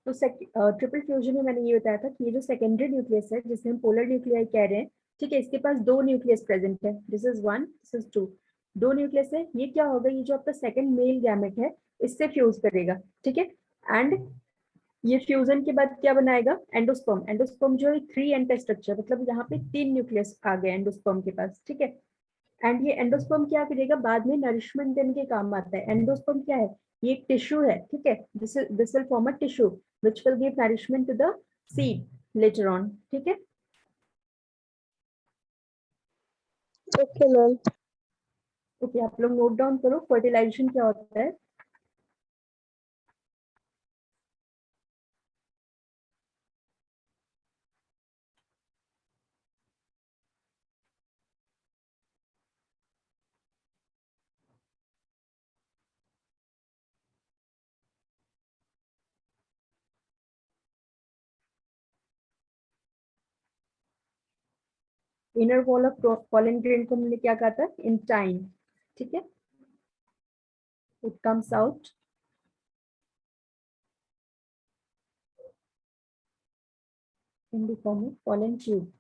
तो triple fusion में मैंने ये बताया था कि ये जो सेकेंडरी न्यूक्लियस है जिसे हम पोलर न्यूक्लियाई कह रहे हैं, ठीक है, इसके पास दो न्यूक्लियस प्रेजेंट है, this is one, this is two, दो न्यूक्लियस है। ये क्या होगा, ये जो आपका सेकंड मेल गैमेट है इससे फ्यूज करेगा, ठीक है। एंड ये फ्यूजन के बाद क्या बनाएगा, एंडोस्पर्म। एंडोस्पर्म जो है थ्री एंड का स्ट्रक्चर, मतलब यहाँ पे तीन न्यूक्लियस आ गए एंडोस्पर्म के पास, ठीक है। एंड ये एंडोस्पर्म क्या करेगा, बाद में नरिशमेंट देने के काम आता है। एंडोस्पर्म क्या है, ये एक टिश्यू है, ठीक है। This will form a tissue which will give nourishment to the seed later on, ठीक है। Okay ma'am. ओके, आप लोग नोट डाउन करो फर्टिलाइजेशन क्या होता है। Inner wall of pollen grain को हमने क्या कहा था, इंटाइन, ठीक है। It comes out in the form of pollen tube.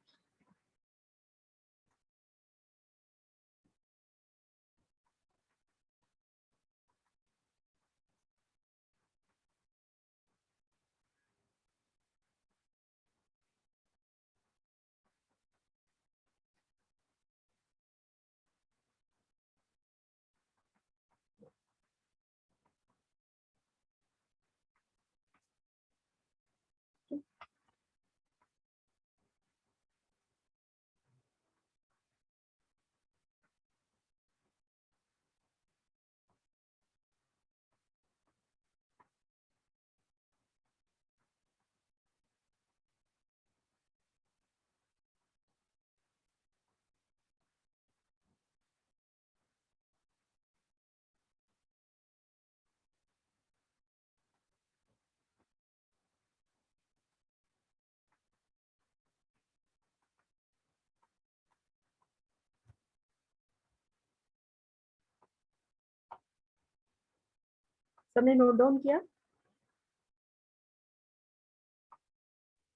सबने नोट डाउन किया,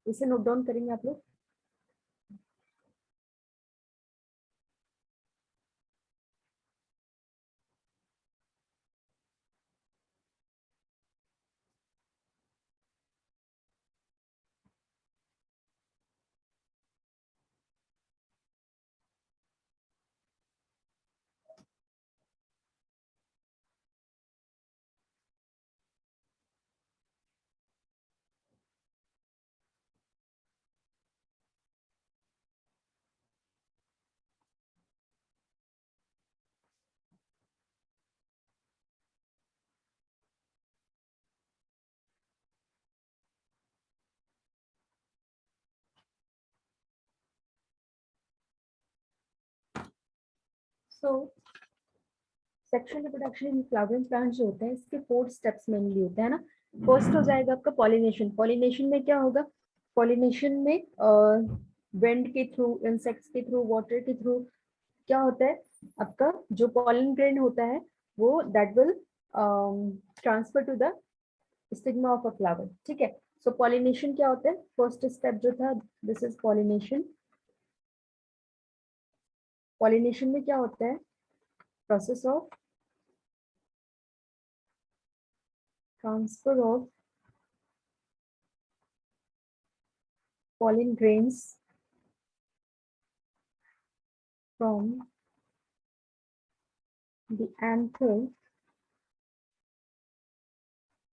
इसे नोट डाउन करेंगे आप लोग। So sexual reproduction in flowering plant जो होते हैं, इसके फोर स्टेप्स मेनली होते हैं ना। फर्स्ट हो जाएगा आपका पॉलिनेशन। पॉलिनेशन में क्या होगा, पॉलिनेशन में विंड के थ्रू, इंसेक्ट्स के थ्रू, वाटर के थ्रू क्या होता है, आपका जो पॉलन ग्रेन होता है वो that will transfer to the stigma of a flower, ठीक है। सो पॉलिनेशन क्या होता है, फर्स्ट स्टेप जो था, दिस इज पॉलिनेशन। पॉलिनेशन में क्या होता है, process of transfer of pollen grains from the anther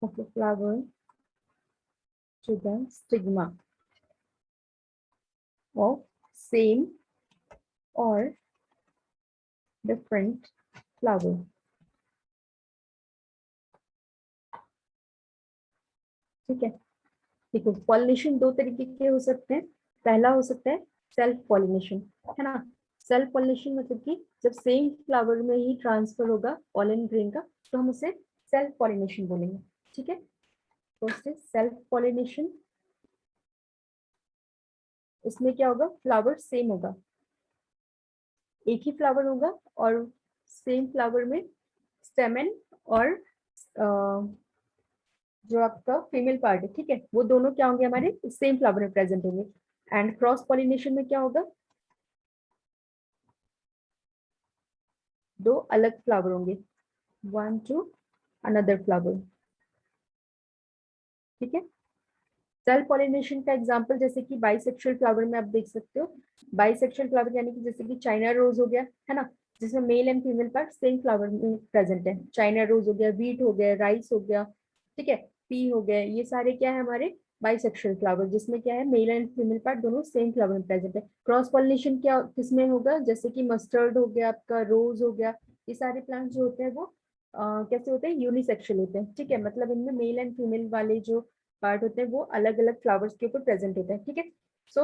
of the flower to the stigma of same or different flower, ठीक है। देखो पॉलिनेशन दो तरीके के हो सकते हैं। पहला हो सकता है सेल्फ पॉलिनेशन, है ना। सेल्फ पॉलिनेशन मतलब कि जब सेम फ्लावर में ही ट्रांसफर होगा पॉलन ग्रेन का, तो हम उसे सेल्फ पॉलिनेशन बोलेंगे, ठीक है। फर्स्ट सेल्फ पॉलिनेशन, इसमें क्या होगा, फ्लावर सेम होगा, एक ही फ्लावर होगा और सेम फ्लावर में स्टेमन और जो आपका फीमेल पार्ट है, ठीक है, वो दोनों क्या होंगे हमारे सेम फ्लावर में प्रेजेंट होंगे। एंड क्रॉस पॉलिनेशन में क्या होगा, दो अलग फ्लावर होंगे, वन टू अनदर फ्लावर, ठीक है। सेल्फ पॉलिनेशन का एग्जांपल जैसे कि बाइसेक्सुअल फ्लावर में आप देख सकते हो। बाइसेक्सुअल फ्लावर यानी कि जैसे कि चाइना रोज हो गया, है ना, जिसमें male and female part same flower में प्रेजेंट है। चाइना रोज हो गया, व्हीट हो गया, राइस हो गया, ठीक है, पी हो गया, ये सारे क्या है हमारे बाइसेक्सुअल फ्लावर, जिसमें क्या है मेल एंड फीमेल पार्ट दोनों सेम फ्लावर में प्रेजेंट है। क्रॉस पॉलिनेशन क्या किसमें होगा, जैसे कि मस्टर्ड हो गया, आपका रोज हो गया, ये सारे प्लांट्स जो होते हैं वो कैसे होते हैं, यूनिसेक्सुअल होते हैं, ठीक है, मतलब इनमें मेल एंड फीमेल वाले जो पार्ट होते हैं वो अलग अलग फ्लावर्स के ऊपर प्रेजेंट होता है, ठीक है। सो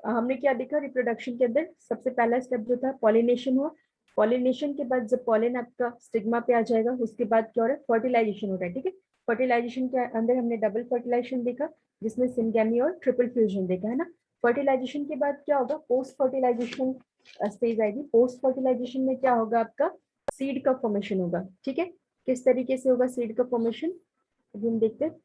हमने क्या देखा रिप्रोडक्शन के अंदर, सबसे पहला स्टेप जो था पॉलिनेशन हुआ। पॉलिनेशन के बाद जब पॉलन आपका स्टिग्मा पे आ जाएगा, उसके बाद क्या हो रहा है, फर्टिलाइजेशन हो रहा है, ठीक है। फर्टिलाइजेशन के अंदर हमने डबल फर्टिलाइजेशन देखा, जिसमें सिंगेमी और ट्रिपल फ्यूजन देखा, है ना। फर्टिलाइजेशन के बाद क्या होगा, पोस्ट फर्टिलाइजेशन स्टेज आएगी। पोस्ट फर्टिलाइजेशन में क्या होगा, आपका सीड का फॉर्मेशन होगा, ठीक है। किस तरीके से होगा सीड का फॉर्मेशन, अभी हम देखते हैं।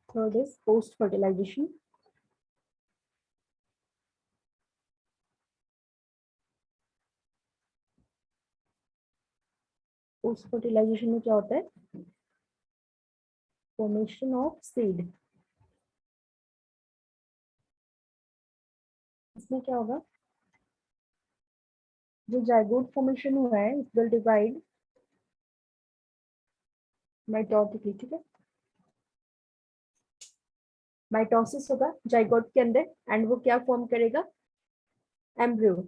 Third is post fertilization. Post fertilization में क्या होता है, फॉर्मेशन ऑफ सीड। इसमें क्या होगा, जो जाइगोट फॉर्मेशन हुआ है इट विल डिवाइड माइटोटिकली, ठीक है। माइटोसिस होगा जाइगोट के अंदर, एंड वो क्या फॉर्म करेगा, एम्ब्रियो।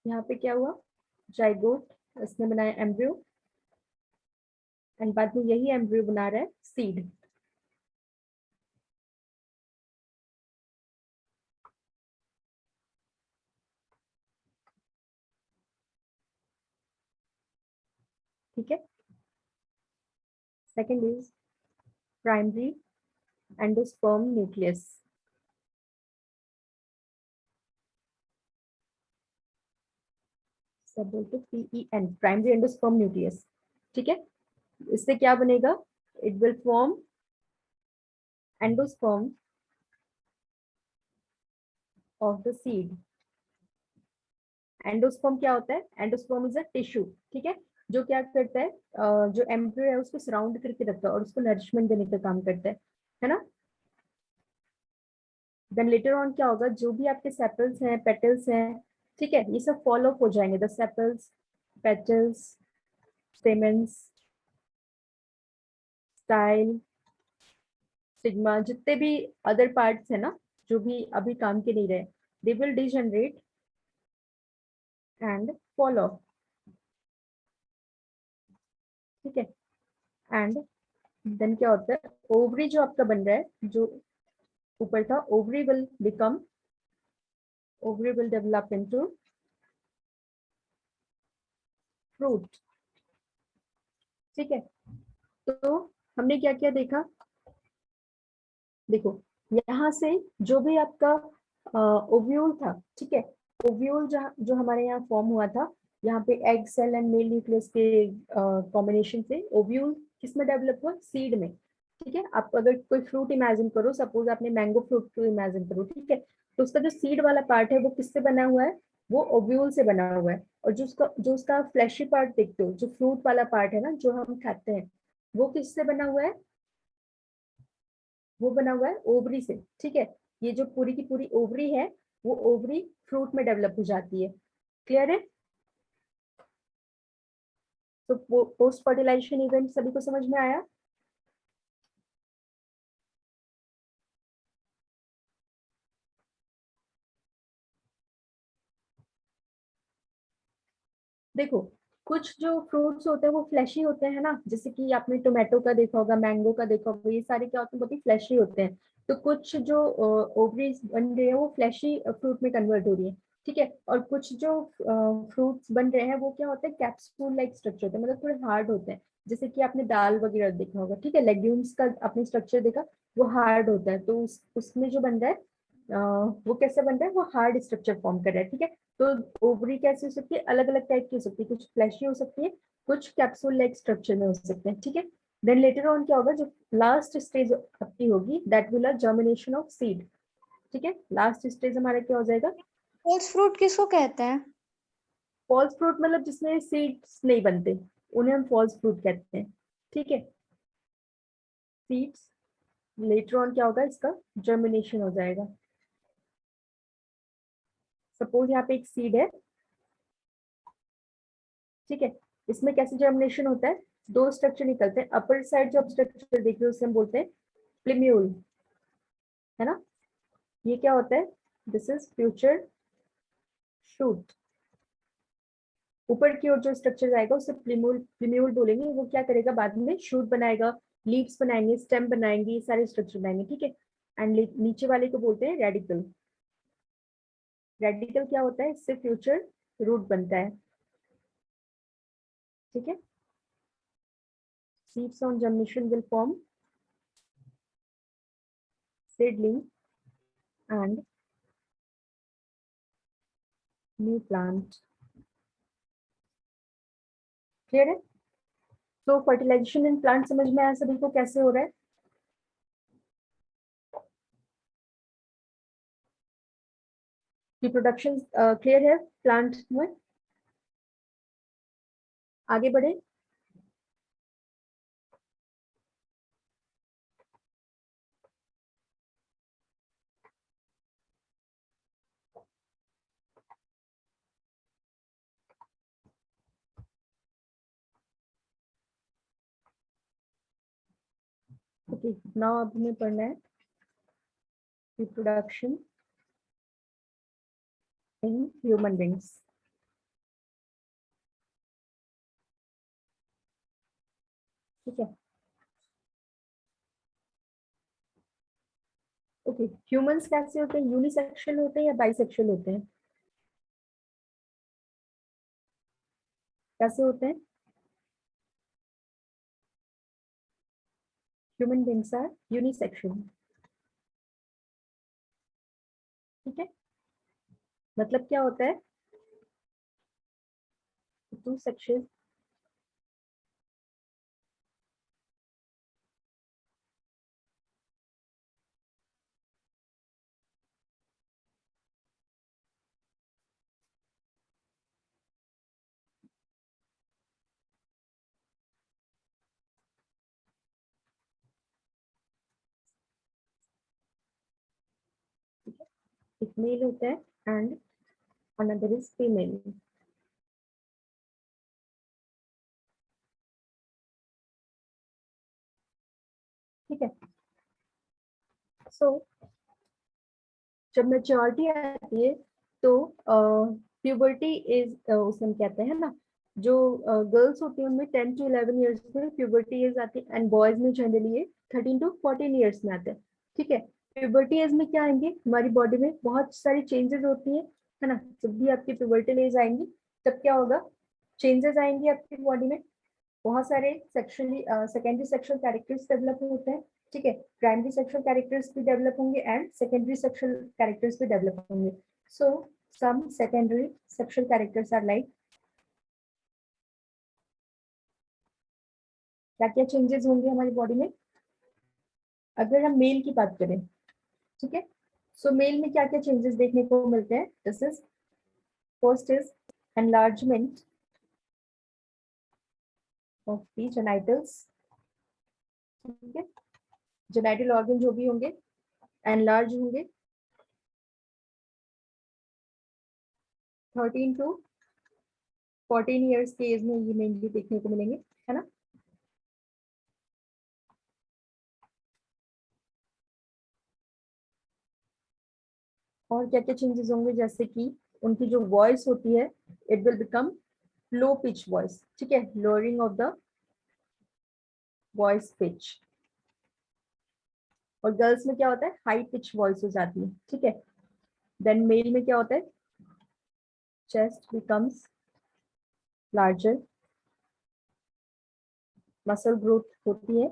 यहाँ पे क्या हुआ, जाइगोट, इसने बनाया एम्ब्रियो, एंड बाद में यही एम्ब्रियो बना रहा है सीड। ठीक है। Second is primary endosperm nucleus, सब बोलते PEN, प्राइमरी एंडोस्पर्म न्यूक्लियस, ठीक है। इससे क्या बनेगा, it will form endosperm of the seed. Endosperm क्या होता है, एंडोस्पर्म इज अ टिश्यू, ठीक है, जो क्या करता है, जो एम्ब्रियो है उसको सराउंड करके रखता है और उसको नरिशमेंट देने का काम करता है ना। देन लेटर ऑन क्या होगा, जो भी आपके सेपल्स हैं, पेटल्स हैं, ठीक है, ये सब फॉलो अप हो जाएंगे, the sepals, petals, stamens, style, sigma, जितने भी अदर पार्ट्स है ना, जो भी अभी काम के नहीं रहे, they will degenerate and follow, ठीक है। एंड देन क्या होता है, ओवरी जो आपका बन रहा है, जो ऊपर था, ovary will become, ovary will develop into fruit, ठीक है। तो हमने क्या क्या देखा, देखो यहाँ से जो भी आपका ओव्यूल था, ठीक है, ओव्यूल जो हमारे यहाँ फॉर्म हुआ था, यहाँ पे egg cell and male nucleus के कॉम्बिनेशन से ओव्यूल किसमें डेवलप हुआ, सीड में, ठीक है। आप अगर कोई फ्रूट इमेजिन करो, सपोज आपने मैंगो फ्रूट को इमेजिन करो, ठीक है, तो उसका जो सीड वाला पार्ट है वो किससे बना हुआ है, वो ओव्यूल से बना हुआ है। और जो उसका फ्लैशी पार्ट देखते हो, जो फ्रूट वाला पार्ट है ना, जो हम खाते हैं, वो किससे बना हुआ है, वो बना हुआ है ओवरी से, ठीक है। ये जो पूरी की पूरी ओवरी है, वो ओवरी फ्रूट में डेवलप हो जाती है, क्लियर है। तो पोस्ट फर्टिलाइजेशन इवेंट सभी को समझ में आया। देखो, कुछ जो फ्रूट्स होते हैं वो फ्लैशी होते हैं ना, जैसे कि आपने टोमेटो का देखा होगा, मैंगो का देखा होगा, ये सारे क्या होते हैं, बहुत ही फ्लैशी होते हैं। तो कुछ जो ओवरीज बन रही है वो फ्लैशी फ्रूट में कन्वर्ट हो रही है, ठीक है। और कुछ जो फ्रूट्स बन रहे हैं वो क्या होते हैं, कैप्सूल लाइक स्ट्रक्चर होते हैं, मतलब थोड़े हार्ड होते हैं। जैसे कि आपने दाल वगैरह देखा होगा, ठीक है, लेग्यूम्स का आपने स्ट्रक्चर देखा, वो हार्ड होता है। तो उसमें जो बन रहा है वो कैसे बन रहा है, वो हार्ड स्ट्रक्चर फॉर्म कर रहा है, ठीक है। तो ओवरी कैसी हो सकती है, अलग अलग टाइप की हो सकती है, कुछ फ्लैशी हो सकती है, कुछ कैप्सूल लाइक स्ट्रक्चर में हो सकते हैं, ठीक है। देन लेटर ऑन क्या होगा, जो लास्ट स्टेज आपकी होगी, that will germination of seed, ठीक है। लास्ट स्टेज हमारा क्या हो जाएगा, फॉल्स फ्रूट किसको कहते हैं? फॉल्स फ्रूट, मतलब जिसमें सीड्स नहीं बनते, उन्हें हम फॉल्स फ्रूट कहते हैं, ठीक है। सीड्स, लेटर ऑन क्या होगा, इसका जर्मिनेशन हो जाएगा। सपोज यहाँ पे एक सीड है, ठीक है। इसमें कैसे जर्मिनेशन होता है, दो स्ट्रक्चर निकलते हैं। अपर साइड जो आप स्ट्रक्चर देख रहे हो उसे हम बोलते हैं प्लिम्यूल, है ना। ये क्या होता है, दिस इज फ्यूचर शूट। ऊपर की ओर जो स्ट्रक्चर आएगा उसे प्लिम्यूल प्लिम्यूल बोलेंगे। वो क्या करेगा, बाद में शूट बनाएगा, लीव्स बनाएंगे, स्टेम बनाएंगे, ये सारे स्ट्रक्चर बनाएंगे, ठीक है। एंड नीचे वाले को बोलते हैं रेडिकल। रेडिकल क्या होता है, इससे फ्यूचर रूट बनता है, ठीक है। Seeds on germination will form seedling and new plant। Clear है। तो फर्टिलाइजेशन इन प्लांट समझ में आया सभी को कैसे हो रहा है। रिप्रोडक्शन क्लियर है प्लांट में। आगे बढ़े। ओके, नाउ अब हमें पढ़ना है रिप्रोडक्शन इन ह्यूमन बींग्स, ठीक है। ओके, ह्यूमंस कैसे होते हैं, यूनिसेक्सुअल होते हैं या बाइसेक्सुअल होते हैं, कैसे होते हैं। ह्यूमन बींग्स आर यूनिसेक्सुअल, ठीक है। मतलब क्या होता है, टू सेक्शंस, एक मेल होता है एंड अनदर इज फीमेल, ठीक है। सो जब मेच्योरिटी आती है तो प्यूबर्टी इज, उसे हम कहते हैं ना, जो गर्ल्स होती हैं उनमें 10 to 11 ईयर्स में प्यूबर्टी एज आती है, एंड बॉयज में जनरली ये 13 to 14 ईयर्स में आते हैं, ठीक है। प्यूबर्टी एज में क्या आएंगे, हमारी बॉडी में बहुत सारी चेंजेस होती है ना। जब भी आपकी प्यूबर्टी एज आएंगी तब क्या होगा, चेंजेस आएंगी आपकी बॉडी में, बहुत सारे sexually secondary sexual characters develop होते हैं, ठीक है। प्राइमरी सेक्सुअल कैरेक्टर्स भी डेवलप होंगे एंड सेकेंडरी सेक्सुअल कैरेक्टर्स भी डेवलप होंगे। So some secondary sexual characters are like, क्या क्या चेंजेस होंगे हमारी बॉडी में, अगर हम मेल की बात करें, ठीक है। सो मेल में क्या क्या चेंजेस देखने को मिलते हैं, this is first is enlargement of the genitals, ठीक है। जेनाइटल ऑर्गन जो भी होंगे एनलार्ज होंगे, 13 to 14 ईयर्स के एज में ये मेनली देखने को मिलेंगे, है ना। और क्या क्या चेंजेस होंगे, जैसे कि उनकी जो वॉइस होती है, it will become low pitch voice, ठीक है, lowering of the voice pitch. और गर्ल्स में क्या होता है, हाई पिच वॉइस हो जाती है, ठीक है। देन मेल में क्या होता है, chest becomes larger, muscle growth होती है,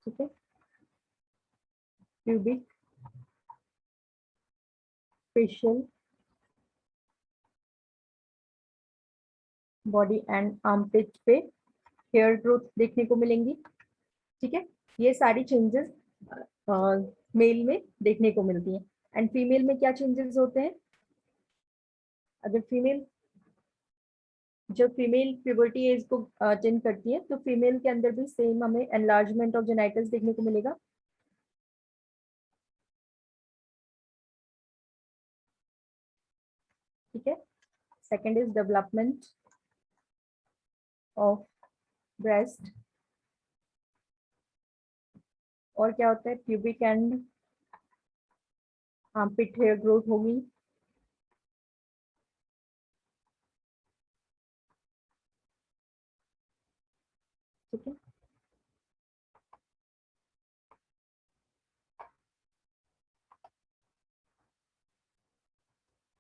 ठीक है। Pubic, facial, body and armpit पे हेयर ग्रोथ देखने को मिलेंगी, ठीक है। ये सारी चेंजेस मेल में देखने को मिलती हैं। एंड फीमेल में क्या चेंजेस होते हैं, अगर फीमेल, जब फीमेल प्यूबर्टी एज को अटेंड करती है तो फीमेल के अंदर भी सेम हमें एनलार्जमेंट ऑफ जेनाइटल्स देखने को मिलेगा, ठीक है। Second is development of breast, और क्या होता है, pubic and armpit hair growth होगी, ठीक है।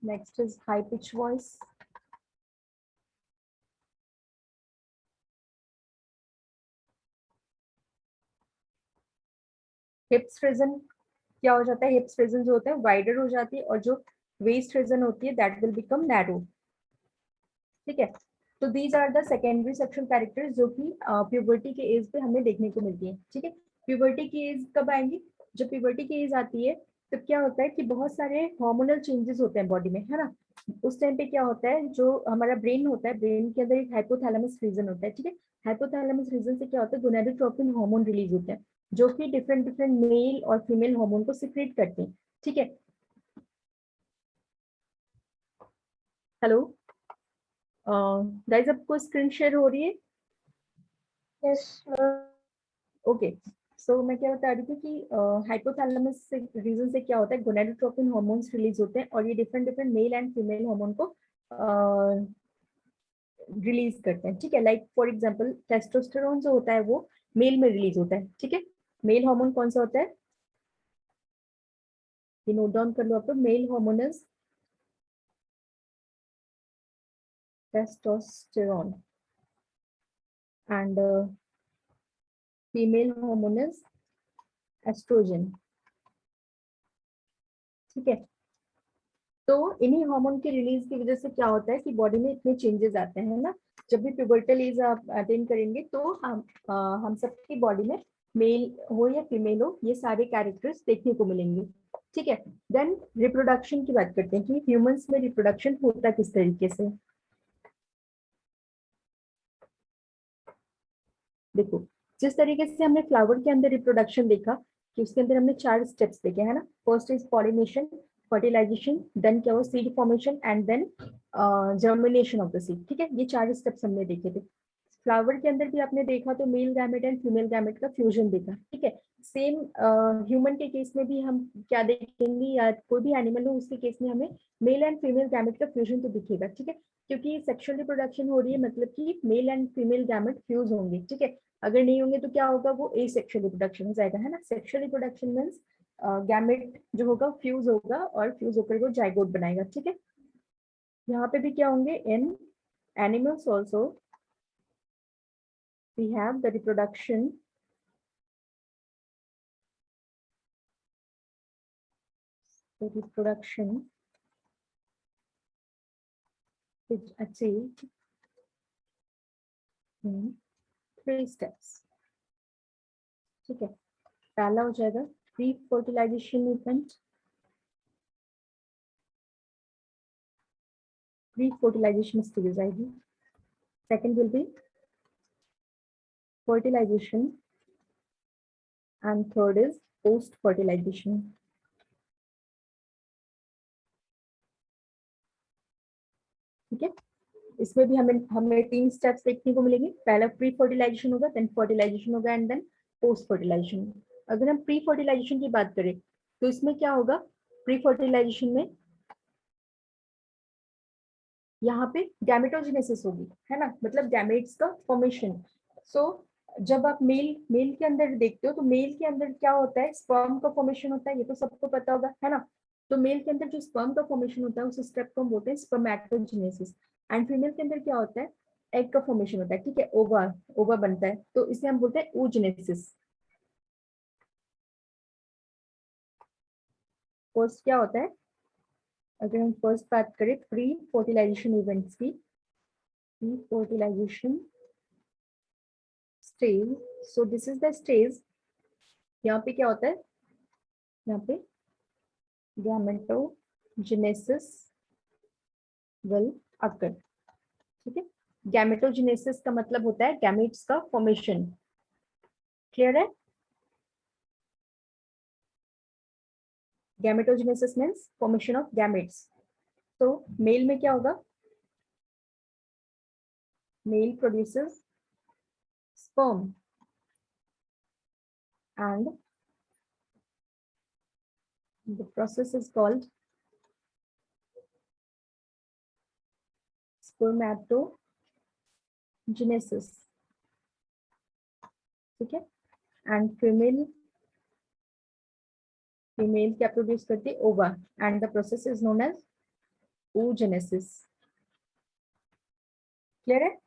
Next is high pitch voice, hips region क्या हो जाता है, हिप्स रीजन जो होता है वाइडर हो जाती है, और जो वेस्ट रीजन होती है दैट विल बिकम नैरो, ठीक है। तो these are the secondary sexual characters जो कि प्यूबर्टी के एज पे हमें देखने को मिलती है, ठीक है। प्यूबर्टी की एज कब आएंगी, जब प्यूबर्टी की एज आती है तो क्या होता है कि बहुत सारे हार्मोनल चेंजेस होते हैं बॉडी में, है ना। उस टाइम पे क्या होता है, जो हमारा ब्रेन होता है, ब्रेन के अंदर एक हाइपोथैलेमस रीजन होता है, ठीक है। हाइपोथैलेमस रीजन से क्या होता है, गोनाडोट्रोपिन हार्मोन रिलीज होते हैं, जो कि डिफरेंट डिफरेंट मेल और फीमेल हार्मोन को सिक्रेट करते हैं, ठीक है। हेलो गाइस, आपको स्क्रीन शेयर हो रही है? यस ओके, सो मैं क्या बता रही थी कि हाइपोथैलेमस से रीजन से क्या होता है, गोनाडोट्रोपिन हार्मोन्स रिलीज होते हैं, और ये different different male and female hormone को रिलीज करते हैं, ठीक है। लाइक फॉर एग्जांपल टेस्टोस्टेरोन जो होता है वो मेल में रिलीज होता है, ठीक है। मेल हार्मोन कौन सा होता है, ये नोट डाउन कर लो आप, male hormone is testosterone and female hormone is estrogen, ठीक है। तो इन्हीं हार्मोन के रिलीज की वजह से क्या होता है कि बॉडी में इतने चेंजेस आते हैं ना। जब भी प्यूबर्टल एज आप अटेंड करेंगे तो हम सबकी बॉडी में, मेल हो या फीमेल हो, ये सारे कैरेक्टर्स देखने को मिलेंगे, ठीक है। देन रिप्रोडक्शन की बात करते हैं कि ह्यूमंस में रिप्रोडक्शन होता किस तरीके से। देखो, जिस तरीके से हमने फ्लावर के अंदर रिप्रोडक्शन देखा कि उसके अंदर हमने 4 स्टेप्स देखे, है ना। First is pollination, fertilization, then क्या हो seed formation, and then germination of the seed, ठीक है। ये 4 स्टेप्स हमने देखे थे। फ्लावर के अंदर भी आपने देखा तो male gamete and female gamete का फ्यूजन देखा, ठीक है। सेम ह्यूमन के केस में भी हम क्या देखेंगे, या कोई भी एनिमल हो उसके केस में हमें मेल एंड फीमेल गैमेट का फ्यूजन तो दिखेगा, ठीक है। क्योंकि सेक्सुअल रिप्रोडक्शन हो रही है, मतलब कि male and female gamete fuse होंगे, ठीक है। अगर नहीं होंगे तो क्या होगा, वो एसेक्सुअल रिप्रोडक्शन हो जाएगा, है ना। सेक्सुअल रिप्रोडक्शन मींस गैमेट जो होगा फ्यूज होगा, और फ्यूज होकर वो जाइगोट बनाएगा, ठीक है। यहाँ पे भी क्या होंगे, in animals also we have the reproduction is achieved in 3 steps, ठीक है। पहला हो जाएगा pre fertilization event, pre fertilization stage आएगी। Second will be fertilization, and third is post fertilization, ठीक है। इसमें भी हमें हमें 3 स्टेप्स देखने को मिलेंगे। पहला प्री फर्टिलाइजेशन होगा, देन फर्टिलाइजेशन होगा, एंड देन पोस्ट फर्टिलाइजेशन। अगर हम प्री फर्टिलाइजेशन की बात करें तो इसमें क्या होगा, प्री फर्टिलाइजेशन में यहाँ पे गैमेटोजेनेसिस होगी, है ना, मतलब गैमेट्स का फॉर्मेशन। सो जब आप मेल मेल के अंदर देखते हो तो मेल के अंदर क्या होता है, स्पर्म का फॉर्मेशन होता है, ये तो सबको पता होगा, है ना। तो मेल के अंदर जो स्पर्म का फॉर्मेशन होता है उस स्टेप को हम बोलते हैं स्पर्मेटोजेनेसिस। एंड फीमेल के अंदर क्या होता है, एग का फॉर्मेशन होता है, ठीक है, ओवा ओवा बनता है, तो इसे हम बोलते हैं oogenesis। फर्स्ट क्या होता है, अगर हम फर्स्ट बात करें प्री फर्टिलाइजेशन इवेंट्स की, pre fertilization stage. So this is the stage, यहाँ पे क्या होता है, यहाँ पे गैमेटोजेनेसिस विल अकर, ठीक है। गैमेटोजेनेसिस का मतलब होता है गैमेट्स का फॉर्मेशन, क्लियर है। Gametogenesis means formation of gametes. तो मेल में क्या होगा, male produces sperm and the process is called spermatogenesis, ठीक है। एंड फीमेल क्या प्रोड्यूस करती है, ova, and the process is known as oogenesis, clear है।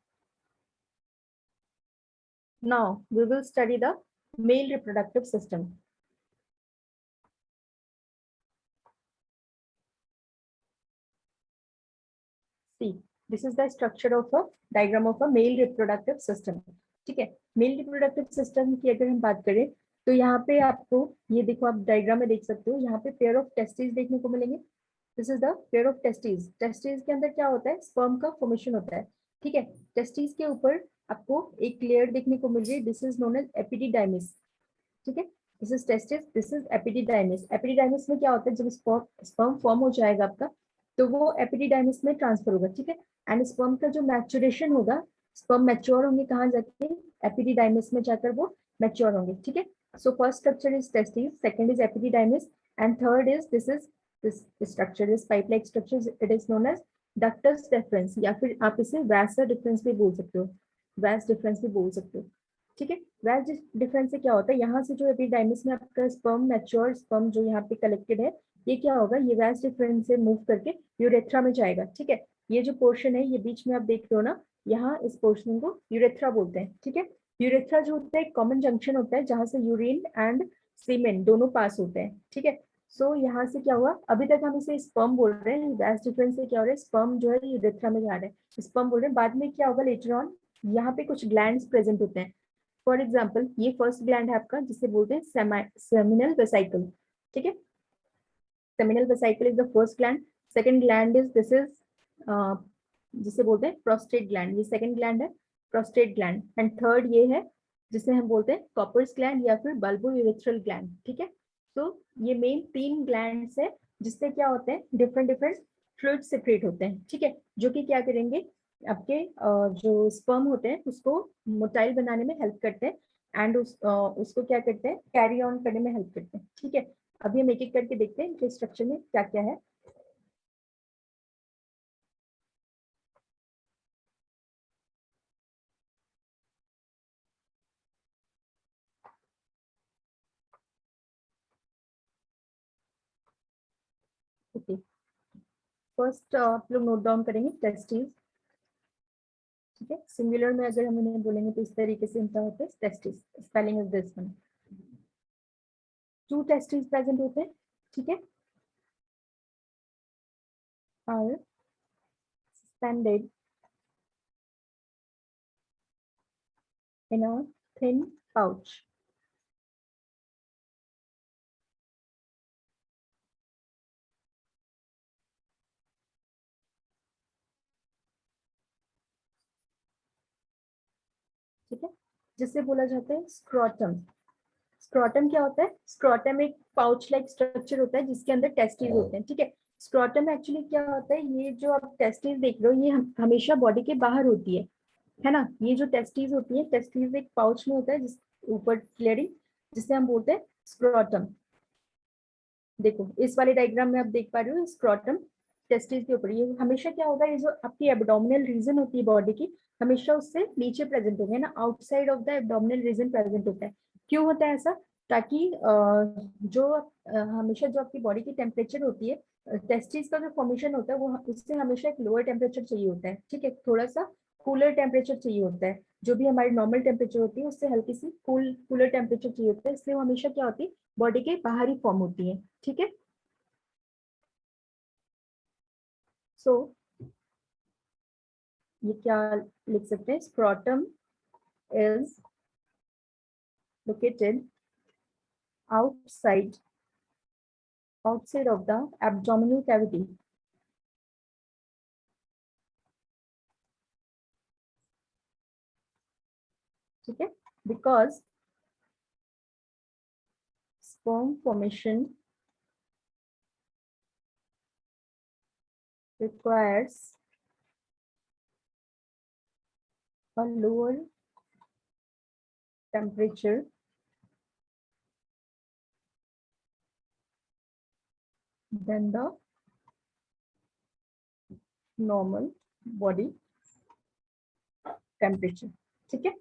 Now we will study the male reproductive system. See this is the structure of a diagram of a male reproductive system, ठीक है। Mail reproductive system की अगर हम बात करें तो यहाँ पे आपको ये देखो, आप डायग्राम में देख सकते हो, यहाँ पे पेयर ऑफ टेस्टिस देखने को मिलेंगे। This is the pair of testis. Testis के अंदर क्या होता है, स्पर्म का फॉर्मेशन होता है, ठीक है। टेस्टिस के ऊपर आपको एक लेयर देखने को मिल रही है, this is known as epididymis, ठीक है। This is testis, this is epididymis. Epididymis में क्या होता है, जब स्पर्म फॉर्म हो जाएगा आपका तो वो एपिडिडाइमिस में ट्रांसफर होगा, ठीक है। एंड स्पर्म का जो मैच्योरेशन होगा, स्पर्म मैच्योर होंगे कहाँ जाके, एपिडिडाइमिस में जाकर वो मैच्योर होंगे, ठीक है। So first structure is testis, second is epididymis, and third is this structure is pipe like structure, it is known as ductus deferens, या फिर आप इसे वैसा डिफरेंस भी बोल सकते हो, वैस डिफरेंस भी बोल सकते हो, ठीक है। वैस डिफरेंस से क्या होता है, यहाँ से जो एपिडाइमिस में आपका स्पर्म मैच्योर स्पर्म जो यहाँ पे कलेक्टेड है, ये क्या होगा, ये वैस डिफरेंस से मूव करके यूरेथ्रा में जाएगा, ठीक है। ये जो पोर्शन है, ये बीच में आप देख रहे हो ना, यहाँ इस पोर्शन को यूरेथ्रा बोलते हैं, ठीक है। यूरेथ्रा जो होता है कॉमन जंक्शन होता है जहां से यूरिन एंड सीमेन दोनों पास होते हैं, ठीक है। सो यहाँ से क्या हुआ, अभी तक हम इसे स्पर्म बोल रहे हैं, वैस डिफरेंस से क्या हो रहा है, स्पर्म जो है यूरेथ्रा में जा रहा है, स्पर्म बोल रहे हैं। बाद में क्या होगा लेटर ऑन, यहाँ पे कुछ ग्लैंड्स प्रेजेंट होते हैं। फॉर एग्जाम्पल ये फर्स्ट ग्लैंड है आपका जिसे बोलते हैं सेमिनल वेसिकल, ठीक है। Seminal vesicle is the first gland. Second gland is this is जिसे बोलते हैं प्रोस्टेट ग्लैंड, ये सेकंड ग्लैंड है, प्रोस्टेट ग्लैंड। एंड थर्ड ये है जिसे हम बोलते हैं कॉपर्स ग्लैंड या फिर बल्बो यूरेथ्रल ग्लैंड, ठीक है। तो ये मेन तीन ग्लैंड्स है जिससे क्या होते हैं, डिफरेंट डिफरेंट फ्लूइड सेक्रेट होते हैं, ठीक है, जो कि क्या करेंगे, आपके जो स्पर्म होते हैं उसको मोटाइल बनाने में हेल्प करते हैं, एंड उसको क्या करते हैं, कैरी ऑन करने में हेल्प करते हैं, ठीक है। अभी हम एक एक करके देखते हैं कि स्ट्रक्चर में क्या क्या है। ओके, फर्स्ट आप लोग नोट डाउन करेंगे टेस्टिस, ठीक है। सिंगुलर में अगर हम इन्हें बोलेंगे तो इस तरीके से इनका होता है testis, spelling is this one. Two testis present होते हैं, ठीक है, are suspended in a thin pouch, ठीक है, जिसे बोला जाता है स्क्रोटम। स्क्रोटम क्या होता है, स्क्रोटम एक पाउच लाइक स्ट्रक्चर होता है जिसके अंदर टेस्टिस होते हैं, ठीक है। स्क्रोटम एक्चुअली क्या होता है, ये जो आप टेस्टिस देख रहे हो ये हमेशा बॉडी के बाहर होती है ना। ये जो टेस्टिस होती है, टेस्टिस एक पाउच में होता है जिस ऊपर क्लियरिंग, जिसे हम बोलते हैं स्क्रोटम। देखो इस वाले डायग्राम में आप देख पा रहे हो स्क्रोटम, टेस्टिस के ऊपर। ये हमेशा क्या होगा, ये जो आपकी एब्डोमिनल रीजन होती है बॉडी की, हमेशा उससे नीचे प्रेजेंट होगा ना, outside of the abdominal region present होता है। क्यों होता है ऐसा? ताकि हमेशा जो आपकी बॉडी की टेम्परेचर होती है, टेस्टिस का जो फॉर्मेशन होता है वो उससे हमेशा एक लोअर टेम्परेचर चाहिए होता है, ठीक है, थोड़ा सा कूलर टेम्परेचर चाहिए होता है। जो भी हमारी नॉर्मल टेम्परेचर होती है उससे हल्की सी कूलर टेम्परेचर चाहिए होता है, इसलिए वो हमेशा क्या होती है, बॉडी के बाहर ही फॉर्म होती है, ठीक है। सो ये क्या लिख सकते हैं, scrotum is located outside outside of the abdominal cavity, ठीक है, because sperm formation requires a lower temperature than the normal body temperature, ठीक है।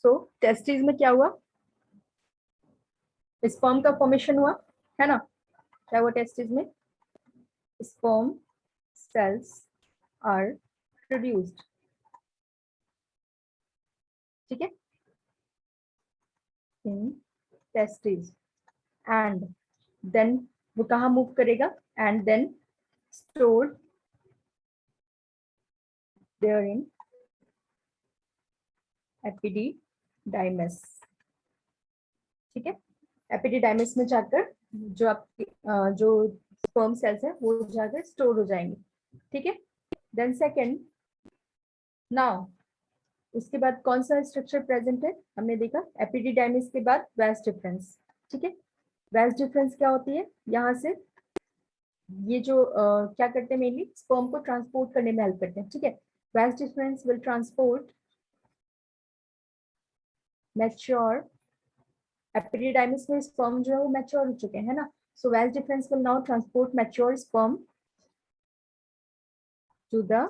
सो टेस्टिस में क्या हुआ, स्पर्म का फॉर्मेशन हुआ, है ना, क्या हुआ टेस्टिस में, स्पर्म सेल्स आर प्रोड्यूस्ड, ठीक है, इन टेस्टिस, एंड देन वो कहाँ मूव करेगा, and then stored therein epididymis, ठीक है। एपिडिडाइमस में जाकर जो आपकी जो स्पर्म सेल्स है वो जाकर स्टोर हो जाएंगे, ठीक है। देन सेकंड, नाउ उसके बाद कौन सा स्ट्रक्चर प्रेजेंट है, हमने देखा एपिडिडाइमस के बाद वास डिफरेंस, ठीक है। वास डिफरेंस क्या होती है, यहाँ से ये जो क्या करते हैं, मेनली स्पर्म को ट्रांसपोर्ट करने में हेल्प करते हैं, ठीक है। वास deferens will transport mature, epididymis में स्पर्म जो है वो मैच्योर हो चुके हैं ना, so vas deferens will now transport mature sperm to the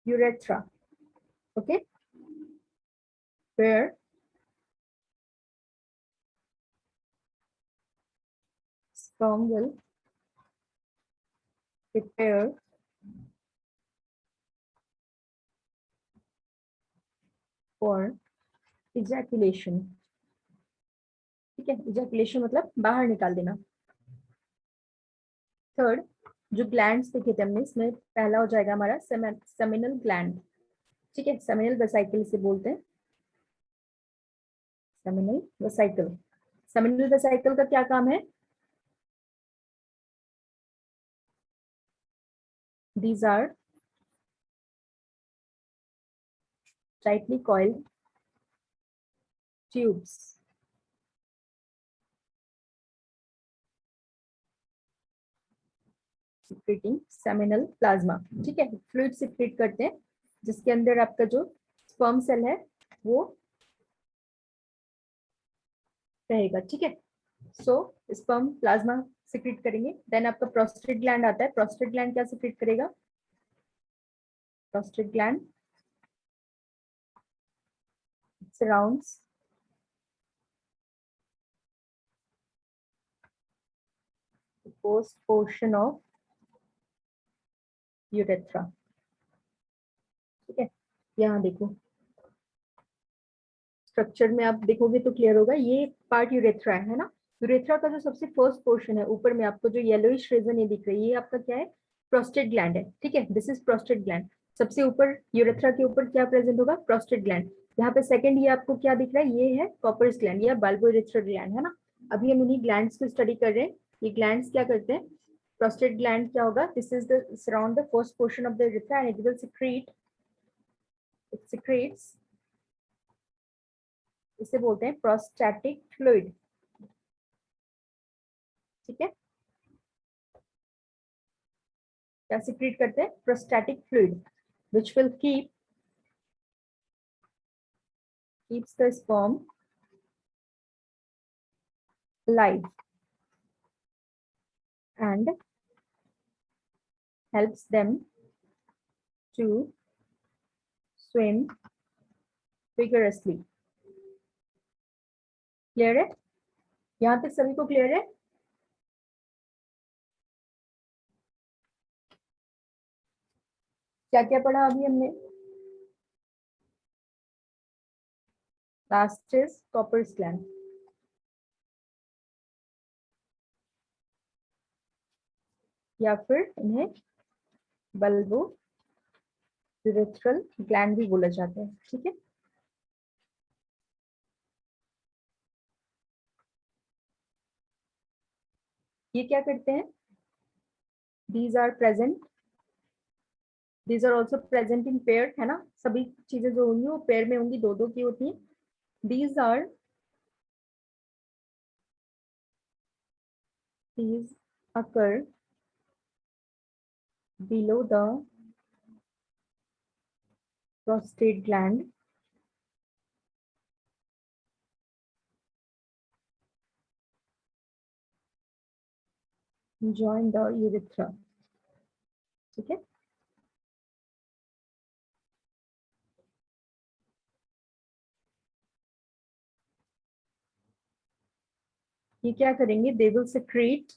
urethra, okay, where sperm will prepare for ejaculation, ठीक है, ejaculation मतलब बाहर निकाल देना। थर्ड, जो ग्लैंड्स देखे थे हमने, इसमें पहला हो जाएगा हमारा सेमिनल ग्लैंड, ठीक है, सेमिनल वेसिकल से बोलते हैं, सेमिनल वेसिकल। सेमिनल वेसिकल का क्या काम है, these are tightly coiled tubes secreting seminal plasma, ठीक है, फ्लूइड सिक्रेट करते हैं जिसके अंदर आपका जो स्पर्म सेल है वो रहेगा, ठीक है। सो स्पर्म प्लाज्मा सिक्रेट करेंगे, देन आपका प्रोस्टेट ग्लैंड आता है, प्रोस्टेट ग्लैंड क्या सिक्रेट करेगा, prostate gland surrounds post portion of urethra, ठीक है। यहाँ देखो स्ट्रक्चर में आप देखोगे तो क्लियर होगा, ये पार्ट यूरेथ्रा है ना, यूरेथ्रा का जो सबसे फर्स्ट पोर्शन है ऊपर में आपको जो येलोइश रीजन ये दिख रही है, ये आपका क्या है, प्रोस्टेट ग्लैंड है, ठीक है, दिस इज प्रोस्टेट ग्लैंड। सबसे ऊपर यूरेथ्रा के ऊपर क्या प्रेजेंट होगा, प्रोस्टेट ग्लैंड। यहाँ पे सेकंड ये आपको क्या दिख रहा है, ये है कॉपर्स ग्लैंड या बाल्बोरेथ्रा ग्लैंड, है ना। अभी हम इन्हीं ग्लैंड्स को स्टडी कर रहे हैं, ये ग्लैंड्स क्या करते हैं, प्रोस्टेट ग्लैंड क्या होगा, this is the surround the first portion of the urethra and it will secrete, it secretes, इसे बोलते हैं प्रोस्टैटिक फ्लूइड, ठीक है। क्या सिक्रीट करते हैं, prostatic fluid which will keeps the sperm alive, and helps them to swim vigorously. Clear है? यहाँ तक सभी को क्लियर है? क्या क्या पढ़ा अभी हमने? Last is Cowper's gland. या फिर इन्हें बल्बो यूरेथ्रल ग्लैंड भी बोला जाता है. ठीक है, ये क्या करते हैं? These are present. These are also present in pair, है ना? सभी चीजें जो होंगी वो पेयर में होंगी, दो दो की होती हैं. These occur below the prostate gland join the urethra. ठीक है, ये क्या करेंगे? दे विल सेक्रेट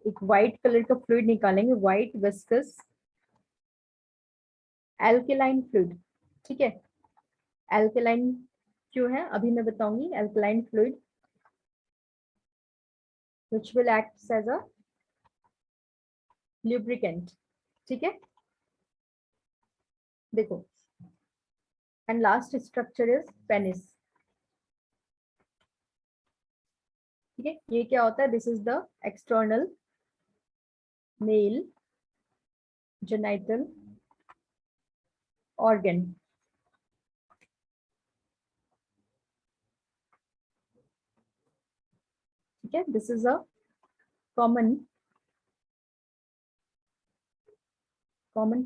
एक व्हाइट कलर का फ्लूइड निकालेंगे, व्हाइट विस्कस एल्केलाइन फ्लूइड. ठीक है, एल्केलाइन क्यों है अभी मैं बताऊंगी. Alkaline fluid which will act as a lubricant. ठीक है, देखो, and last structure is penis. ठीक है, ये क्या होता है? This is the external mail genital organ. ठीक है, this is a common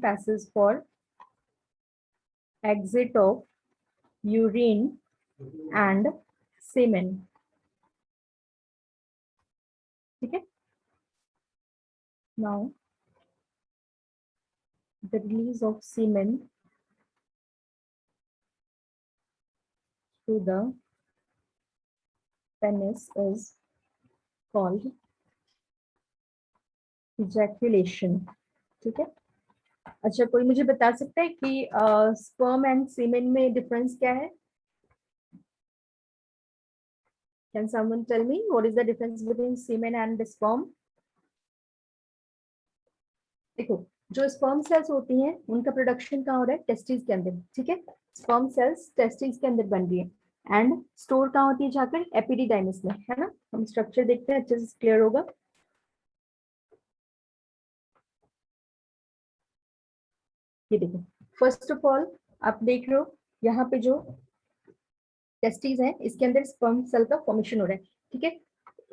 passage for exit of urine and semen. ठीक है, now the release of semen through the penis is called ejaculation. ठीक है, अच्छा कोई मुझे बता सकता है कि स्पर्म एंड सीमेन में डिफरेंस क्या है? Can someone tell me what is the difference between semen and sperm? देखो, जो स्पर्म सेल्स होती हैं उनका प्रोडक्शन कहाँ हो रहा है? टेस्टिस के अंदर. ठीक है, स्पर्म सेल्स टेस्टिस के अंदर बन रही है एंड स्टोर कहाँ होती है? जाकर एपिडिडाइमिस में, है ना? हम स्ट्रक्चर देखते हैं, अच्छे से क्लियर होगा. ये देखो, फर्स्ट ऑफ ऑल आप देख रहे हो यहाँ पे जो टेस्टिस है इसके अंदर स्पर्म सेल का फॉर्मेशन हो रहा है. ठीक है,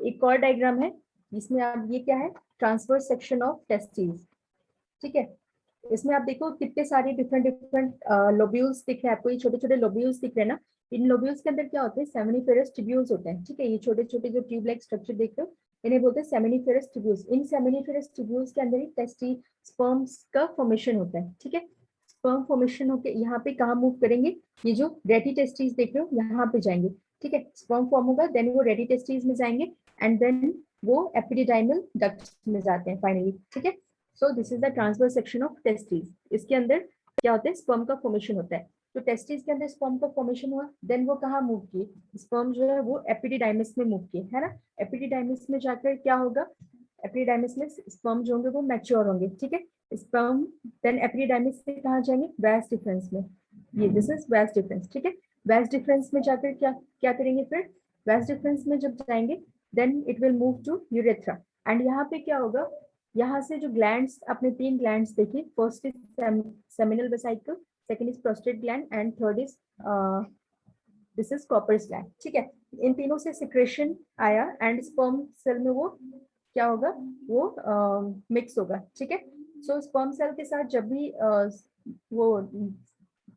एक और डायग्राम है जिसमें आप, ये क्या है? Transverse section of testis. ठीक है, इसमें आप देखो कितने सारे डिफरेंट डिफरेंट लोब्यूल्स दिख रहे हैं आपको. ये छोटे छोटे लोब्यूल्स दिख रहे हैं ना. इन लोब्यूल्स के अंदर क्या होते हैं? सेमिनिफेरस ट्यूब्यूल्स होते हैं. ठीक है, ये छोटे छोटे जो ट्यूब लाइक स्ट्रक्चर देख रहे हो इन्हें बोलते हैं सेमिनिफेरस ट्यूब्यूल्स. इन सेमिनिफेरस ट्यूब्यूल्स के अंदर ही टेस्टी स्पर्म्स का फॉर्मेशन होता है. ठीक है, स्पर्म फॉर्मेशन होके यहाँ पे कहाँ मूव करेंगे? ये जो रेडी टेस्टिस देख रहे हो यहाँ पे जाएंगे. ठीक है, स्पर्म फॉर्म होगा, देन वो रेडी टेस्टिस में जाएंगे एंड देन वो एपिडिडाइमल डक्ट में जाते हैं फाइनली. ठीक है, सो this is the transverse section of testis. इसके अंदर क्या होता है? स्पर्म का फॉर्मेशन होता है. तो टेस्टिस के अंदर स्पर्म का फॉर्मेशन हुआ, देन वो कहाँ मूव किए? स्पर्म जो है वो एपिडिडाइमिस में मूव किए, है ना? एपिडिडाइमिस में जाकर क्या होगा? एपिडिडाइमिस में स्पर्म जो होंगे वो मैच्योर होंगे. ठीक है, स्पर्म देन एपिडिडाइमिस से कहाँ जाएंगे? वैस डिफरेंस में. ये दिस इज वैस डिफरेंस. ठीक है, वैस डिफरेंस में जाकर क्या क्या करेंगे? फिर वैस डिफरेंस में जब जाएंगे then it will move to urethra. And यहाँ पे क्या होगा? यहाँ से जो ग्लैंड्स, आपने 3 ग्लैंड्स देखे. First is seminal vesicle, second is prostate gland and third is this is Cowper's gland. ठीक है, इन तीनों से सिक्रेशन आया एंड स्पर्म सेल में वो क्या होगा? वो मिक्स होगा. ठीक है, सो स्पर्म सेल के साथ जब भी वो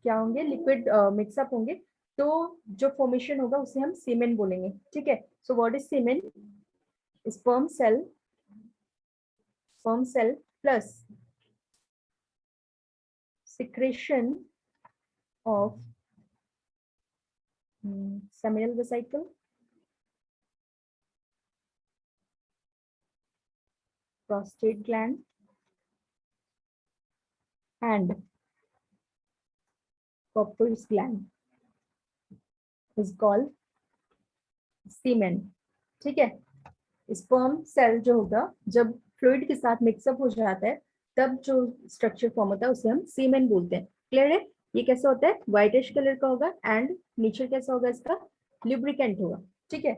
क्या होंगे? लिक्विड मिक्सअप होंगे तो जो फॉर्मेशन होगा उसे हम सीमेन बोलेंगे. ठीक है, so what is semen? sperm cell plus secretion of seminal vesicle, prostate gland, and Copper's gland is called semen. ठीक है, स्पर्म सेल जो होगा जब फ्लूइड के साथ मिक्सअप हो जाता है तब जो स्ट्रक्चर फॉर्म होता है उसे हम सीमेन बोलते हैं. क्लियर है? ये कैसा होता है? व्हाइटिश कलर का होगा एंड नीचे कैसा होगा? इसका लुब्रिकेंट होगा. ठीक है,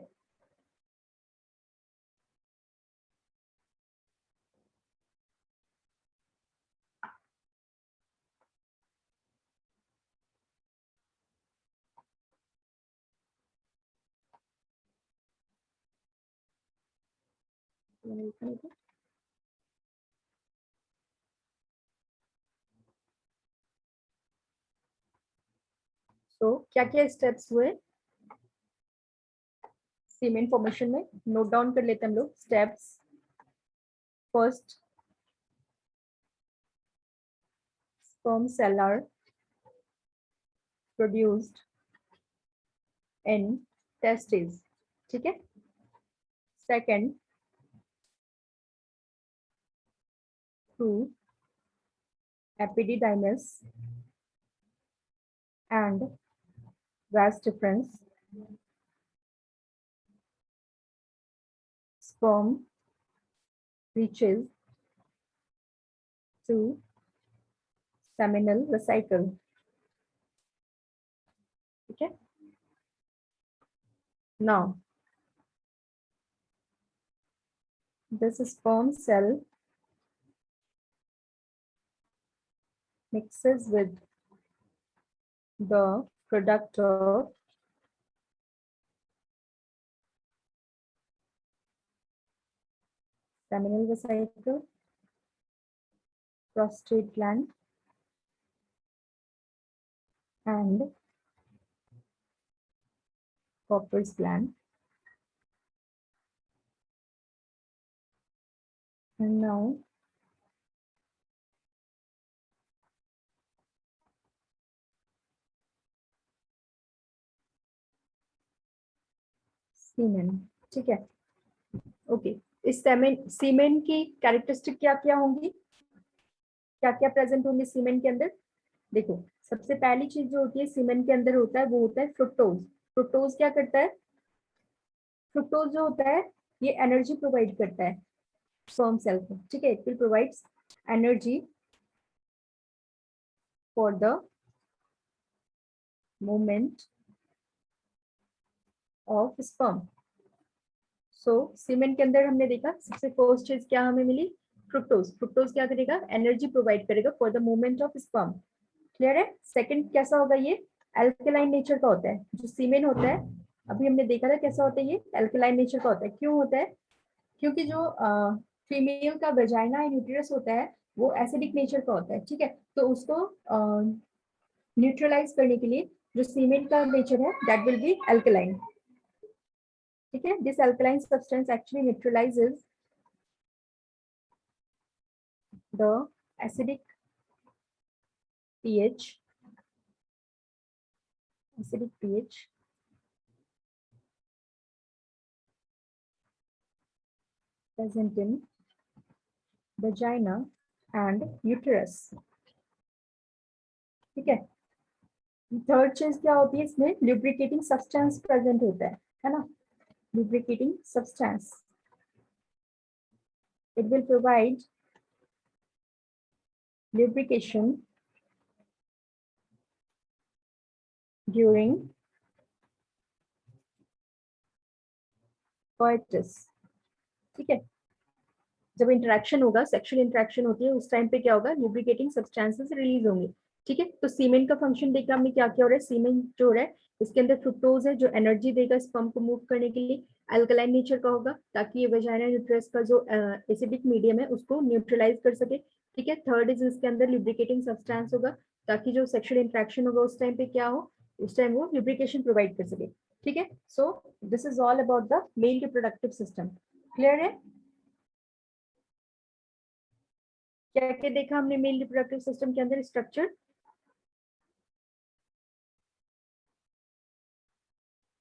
तो क्या क्या स्टेप्स हुए सीमेन फॉर्मेशन में? नोट डाउन कर लेते हैं हम लोग steps. First, sperm cell are produced in testes. ठीक है. Second, through epididymis and vas deferens, sperm reaches to seminal vesicle. ठीक है. Now this sperm cell mixes with the product of seminal vesicle, prostate gland, and Copper's gland. And now सीमेन. ठीक है. Okay, इस सीमेन की characteristic क्या क्या होंगी? क्या क्या प्रेजेंट होंगे सीमेन के अंदर? देखो, सबसे पहली चीज जो होती है सीमेन के अंदर होता है वो होता है फ्रुक्टोज. फ्रुक्टोज क्या करता है? फ्रुक्टोज जो होता है ये एनर्जी प्रोवाइड करता है स्पर्म सेल को. ठीक है, it will provides energy for the movement of sperm. So semen के अंदर हमने देखा सबसे फर्स्ट चीज क्या हमें मिली? फ्रुक्टोज. फ्रुक्टोज क्या करेगा? एनर्जी प्रोवाइड करेगा for the movement of sperm. Clear है? सेकंड कैसा होगा? ये एल्कलाइन नेचर का होता है. जो सीमेन होता है अभी हमने देखा था कैसा होता है, ये एल्कलाइन नेचर का होता है. क्यों होता है? क्योंकि जो फीमेल का वेजाइना एंड यूटेरस होता है वो एसिडिक नेचर का होता है. ठीक है, तो उसको न्यूट्रलाइज करने के लिए जो सीमेन का नेचर है दैट विल बी एल्कलाइन. ठीक है, this alkaline substance actually neutralises the acidic pH present in vagina and uterus. ठीक है. थर्ड चीज क्या होती है? इसमें lubricating substance प्रेजेंट होता है ना? lubricating substance. It will provide lubrication during coitus. ठीक है, जब इंटरेक्शन होगा, सेक्सुअल इंटरेक्शन होती है उस टाइम पे क्या होगा? लुब्रिकेटिंग सब्सटेंसेस रिलीज होंगे. ठीक है, तो सीमेन का फंक्शन देखा हमने क्या क्या हो रहा है. सीमेन जो हो रहा है इसके अंदर फ्रुक्टोज है जो एनर्जी देगा स्पर्म को मूव करने के लिए. अल्कलाइन नेचर का होगा ताकि ये वेजाइना यूट्रस का जो एसिडिक मीडियम है उसको न्यूट्रलाइज कर सके. ठीक है. थर्ड इज इसके अंदर लुब्रिकेटिंग सब्सटेंस होगा ताकि जो सेक्सुअल इंटरेक्शन होगा उस टाइम पे क्या हो? उस टाइम वो लुब्रिकेशन प्रोवाइड कर सके. ठीक है, सो this is all about the male reproductive system. Clear है? क्या क्या देखा हमने मेल रिप्रोडक्टिव सिस्टम के अंदर structure?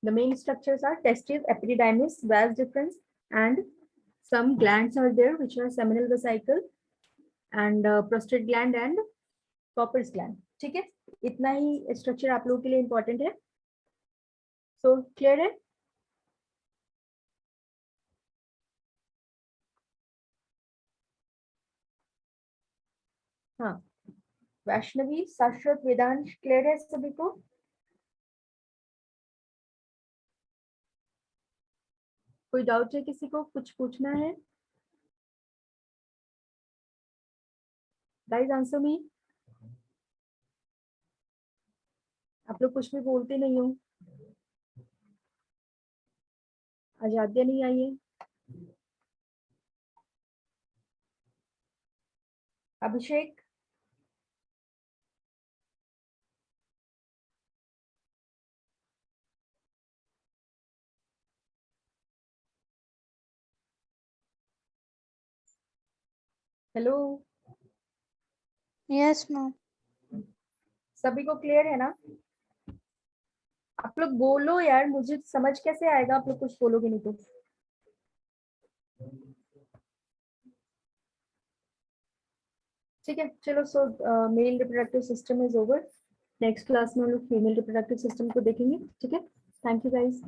The main structures are testes, epididymis, vas deferens, and some glands are there which are seminal vesicle and prostate gland and Copper's gland. ठीक है, इतना ही स्ट्रक्चर आप लोगों के लिए इंपॉर्टेंट है. सो क्लियर है? हाँ, वैष्णवी, शाश्वत, वेदांश, क्लियर है सभी को? कोई डाउट है किसी को? कुछ पूछना है? Guys answer me. आप लोग कुछ भी बोलते नहीं हो. आजाद्या नहीं आई है. अभिषेक, हेलो, Yes, ma'am. सभी को क्लियर है ना? आप लोग बोलो यार, मुझे समझ कैसे आएगा आप लोग कुछ बोलोगे नहीं तो. ठीक है, चलो. So male reproductive system is over. Next class में हम लोग फीमेल रिप्रोडक्टिव सिस्टम को देखेंगे. ठीक है, थैंक यू गाइस.